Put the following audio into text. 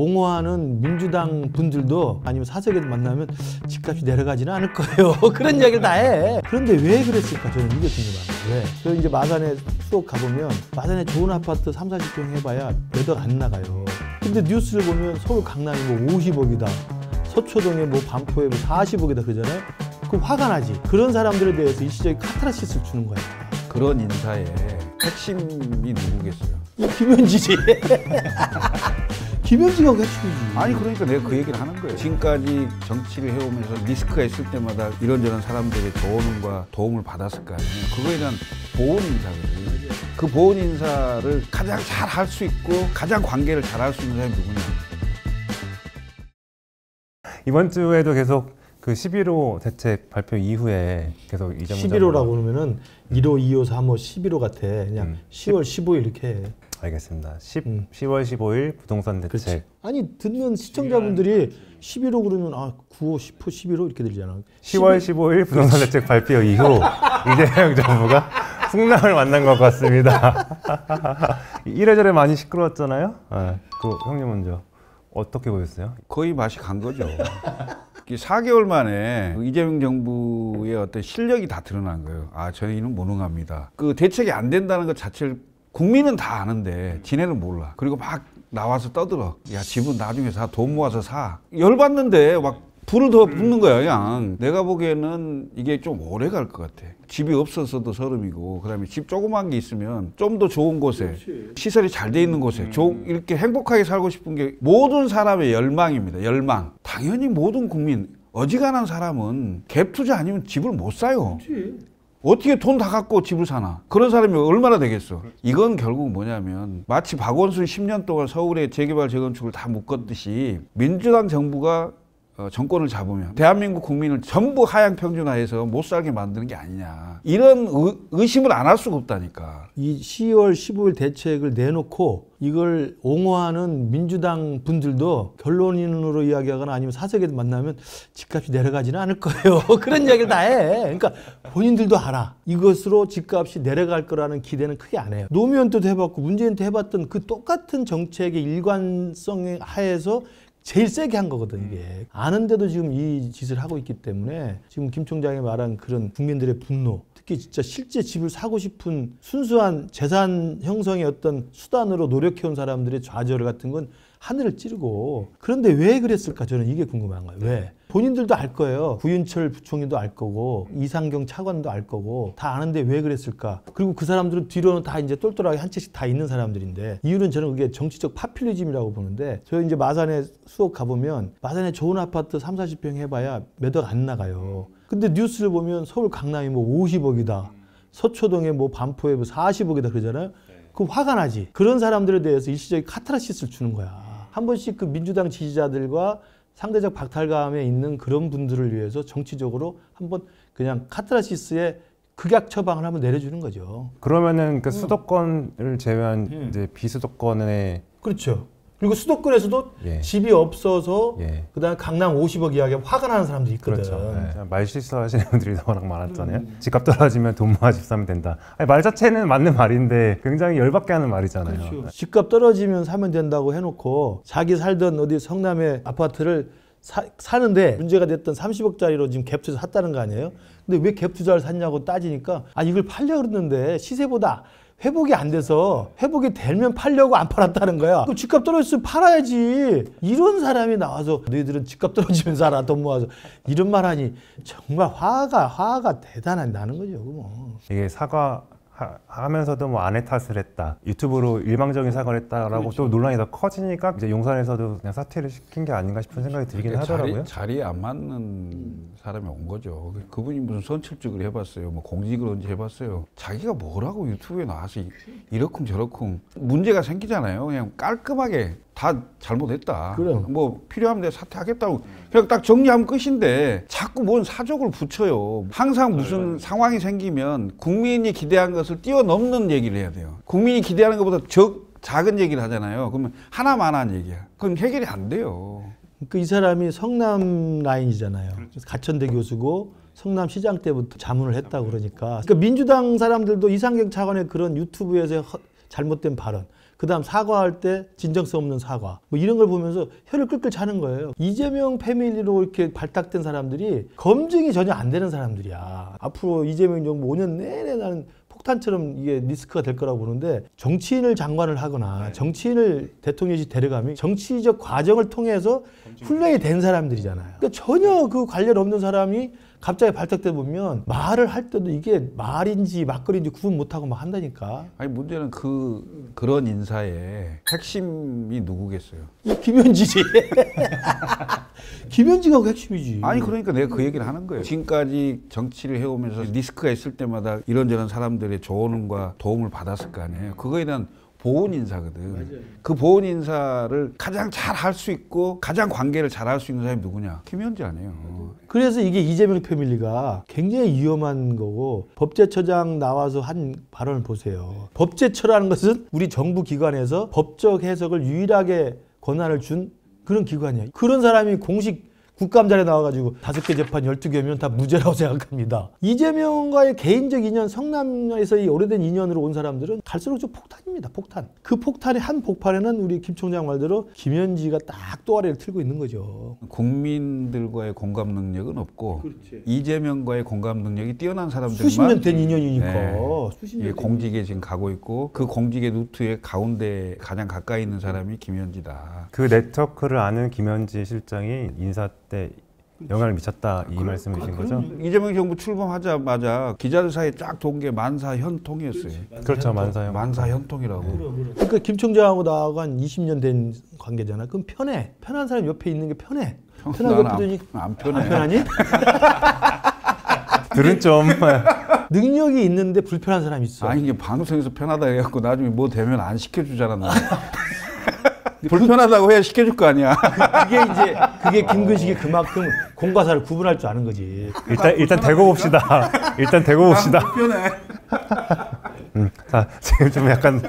옹호하는 민주당 분들도 아니면 사석에도 만나면 집값이 내려가지는 않을 거예요. 그런 이야기를 다 해. 그런데 왜 그랬을까? 저는 이게 궁금합니다. 왜? 저 이제 마산에 수업 가보면 마산에 좋은 아파트 3, 40평 해봐야 몇 억 안 나가요. 근데 뉴스를 보면 서울 강남이 뭐 50억이다. 서초동에 뭐 반포에 뭐 40억이다 그러잖아요. 그럼 화가 나지. 그런 사람들에 대해서 일시적인 카타르시스를 주는 거야. 그런 인사의 핵심이 누구겠어요? 김현지지. 김현지가 핵심이지. 아니 그러니까 내가 그 얘기를 하는 거예요. 지금까지 정치를 해오면서 리스크가 있을 때마다 이런저런 사람들의 조언과 도움을 받았을 거 아니에요. 그거에 대한 보온 인사거든요. 그 보온 인사를 가장 잘 할 수 있고 가장 관계를 잘 할 수 있는 사람이 누구냐. 이번 주에도 계속 그 11호 대책 발표 이후에 계속 이재명 11호라고 그러면은 1호, 2호, 3호, 11호 같아. 그냥 10월 15일 이렇게 해. 알겠습니다. 10월 15일 부동산 대책. 그렇지. 아니 듣는 시청자분들이 11호 그러면 9호, 10호, 11호 이렇게 들리잖아. 10월 15일 부동산 대책 발표 이후 이재명 정부가 풍랑을 만난 것 같습니다. 이래저래 많이 시끄러웠잖아요. 그 형님 먼저 어떻게 보셨어요? 거의 맛이 간 거죠. 4개월 만에 이재명 정부의 어떤 실력이 다 드러난 거예요. 저희는 무능합니다. 그 대책이 안 된다는 것 자체를 국민은 다 아는데 지네는 몰라. 그리고 막 나와서 떠들어. 야, 집은 나중에 사. 돈 모아서 사. 열받는데 막 불을 더 붙는 거야, 그냥. 내가 보기에는 이게 좀 오래 갈 것 같아. 집이 없어서도 서름이고, 그 다음에 집 조그만 게 있으면 좀 더 좋은 곳에, 그렇지. 시설이 잘 돼 있는 곳에, 이렇게 행복하게 살고 싶은 게 모든 사람의 열망입니다. 열망. 당연히 모든 국민, 어지간한 사람은 갭 투자 아니면 집을 못 사요. 그렇지. 어떻게 돈 다 갖고 집을 사나? 그런 사람이 얼마나 되겠어? 이건 결국 뭐냐면 마치 박원순 10년 동안 서울의 재개발 재건축을 다 묶었듯이 민주당 정부가 정권을 잡으면 대한민국 국민을 전부 하향 평준화해서 못 살게 만드는 게 아니냐. 이런 의심을 안 할 수가 없다니까. 이 10월 15일 대책을 내놓고 이걸 옹호하는 민주당 분들도 결론인으로 이야기하거나 아니면 사석에도 만나면 집값이 내려가지는 않을 거예요. 그런 이야기를 다 해. 그러니까 본인들도 알아. 이것으로 집값이 내려갈 거라는 기대는 크게 안 해요. 노무현 때도 해봤고 문재인 때 해봤던 그 똑같은 정책의 일관성 하에서 제일 세게 한 거거든, 이게. 아는데도 지금 이 짓을 하고 있기 때문에 지금 김 총장이 말한 그런 국민들의 분노, 특히 진짜 실제 집을 사고 싶은 순수한 재산 형성의 어떤 수단으로 노력해온 사람들의 좌절 같은 건 하늘을 찌르고. 그런데 왜 그랬을까? 저는 이게 궁금한 거예요. 왜? 본인들도 알 거예요. 구윤철 부총리도 알 거고 이상경 차관도 알 거고 다 아는데 왜 그랬을까? 그리고 그 사람들은 뒤로는 다 이제 똘똘하게 한 채씩 다 있는 사람들인데 이유는 저는 그게 정치적 파퓰리즘이라고 보는데 저 이제 마산에 수업 가보면 마산에 좋은 아파트 3, 40평 해봐야 몇 억 안 나가요. 근데 뉴스를 보면 서울 강남이 뭐 50억이다. 서초동에 뭐 반포에 뭐 40억이다 그러잖아요. 그럼 화가 나지. 그런 사람들에 대해서 일시적인 카타르시스를 주는 거야. 한 번씩 그 민주당 지지자들과 상대적 박탈감에 있는 그런 분들을 위해서 정치적으로 한번 그냥 카타르시스의 극약 처방을 한번 내려주는 거죠. 그러면은 그 수도권을 제외한 이제 비수도권의 그렇죠. 그리고 수도권에서도 집이 없어서 그다음에 강남 50억 이야기하면 화가 나는 사람들이 있거든. 그렇죠. 말 실수하시는 분들이 워낙 많았잖아요. 집값 떨어지면 돈 모아 집 사면 된다. 아니, 말 자체는 맞는 말인데 굉장히 열받게 하는 말이잖아요. 그렇죠. 집값 떨어지면 사면 된다고 해놓고 자기 살던 어디 성남의 아파트를 사는데 문제가 됐던 30억짜리로 지금 갭 투자 샀다는 거 아니에요? 근데 왜 갭 투자를 샀냐고 따지니까 이걸 팔려고 그랬는데 시세보다 회복이 안 돼서 회복이 되면 팔려고 안 팔았다는 거야. 그럼 집값 떨어졌으면 팔아야지. 이런 사람이 나와서 너희들은 집값 떨어지면 살아 돈 모아서 이런 말 하니 정말 화가 대단하게 나는 거죠. 뭐. 이게 사과하면서도 뭐 아내 탓을 했다. 유튜브로 일방적인 사과를 했다라고 그렇죠. 또 논란이 더 커지니까 이제 용산에서도 그냥 사퇴를 시킨 게 아닌가 싶은 생각이 들긴 하더라고요. 자리에 안 맞는 사람이 온 거죠. 그분이 무슨 선출직을 해봤어요. 뭐 공직을 언제 해봤어요. 자기가 뭐라고 유튜브에 나와서 이러쿵 저러쿵 문제가 생기잖아요. 그냥 깔끔하게 다 잘못했다. 그래. 뭐 필요하면 내가 사퇴하겠다고 그냥 딱 정리하면 끝인데 자꾸 뭔 사족을 붙여요. 항상 무슨 상황이 생기면 국민이 기대한 것을 뛰어넘는 얘기를 해야 돼요. 국민이 기대하는 것보다 작은 얘기를 하잖아요. 그러면 하나만한 얘기야. 그건 해결이 안 돼요. 이 사람이 성남 라인이잖아요. 가천대 교수고 성남시장 때부터 자문을 했다고 그러니까 민주당 사람들도 이상경 차관의 그런 유튜브에서 잘못된 발언 그다음 사과할 때 진정성 없는 사과. 뭐 이런 걸 보면서 혀를 끌끌 차는 거예요. 이재명 패밀리로 이렇게 발탁된 사람들이 검증이 전혀 안 되는 사람들이야. 앞으로 이재명 정부 5년 내내 나는 폭탄처럼 이게 리스크가 될 거라고 보는데 정치인을 장관을 하거나 정치인을 대통령실 데려가면 정치적 과정을 통해서 훈련이 된 사람들이잖아요. 그러니까 전혀 그 관련 없는 사람이 갑자기 발탁돼 보면 말을 할 때도 이게 말인지 막걸리인지 구분 못하고 막 한다니까. 아니 문제는 그런 인사의 핵심이 누구겠어요? 이 김현지지. 김현지가 그 핵심이지. 아니 그러니까 내가 그 얘기를 하는 거예요. 지금까지 정치를 해오면서 리스크가 있을 때마다 이런저런 사람들의 조언과 도움을 받았을 거 아니에요. 그거에 대한 보온 인사거든. 맞아요. 그 보온 인사를 가장 잘 할 수 있고 가장 관계를 잘 할 수 있는 사람이 누구냐? 김현지 아니에요. 그래서 이게 이재명 패밀리가 굉장히 위험한 거고 법제처장 나와서 한 발언을 보세요. 법제처라는 것은 우리 정부 기관에서 법적 해석을 유일하게 권한을 준 그런 기관이에요. 그런 사람이 공식 국감자리에 나와가지고 5개 재판 12개면 다 무죄라고 생각합니다. 이재명과의 개인적 인연, 성남에서 이 오래된 인연으로 온 사람들은 갈수록 좀 폭탄입니다. 폭탄. 그 폭탄의 한 폭발에는 우리 김 총장 말대로 김현지가 딱 또아래를 틀고 있는 거죠. 국민들과의 공감 능력은 없고 그렇지. 이재명과의 공감 능력이 뛰어난 사람들만 수십 년 된 인연이니까. 네, 공직에 지금 가고 있고 그 공직의 루트의 가운데 가장 가까이 있는 사람이 김현지다. 그 네트워크를 아는 김현지 실장이 인사 때 영향을 미쳤다 이 말씀이신 거죠? 이재명 정부 출범하자마자 기자들 사이에 쫙 돈 게 만사현통이었어요. 그렇죠, 만사현통이라고. 그러니까 김 총장하고 나하고 한 20년 된 관계잖아. 그럼 편해. 편한 사람 옆에 있는 게 편해. 편하게 옆에 안 편해. 안 편하니? 들은 좀 능력이 있는데 불편한 사람이 있어. 아니 이게 방송에서 편하다 해갖고 나중에 뭐 되면 안 시켜주잖아. 나. 불편하다고 해야 시켜줄 거 아니야. 그게 김근식이 그만큼 공과 사를 구분할 줄 아는 거지. 일단 대고 봅시다. 일단 대고 봅시다. 불편해. 자 지금 좀 약간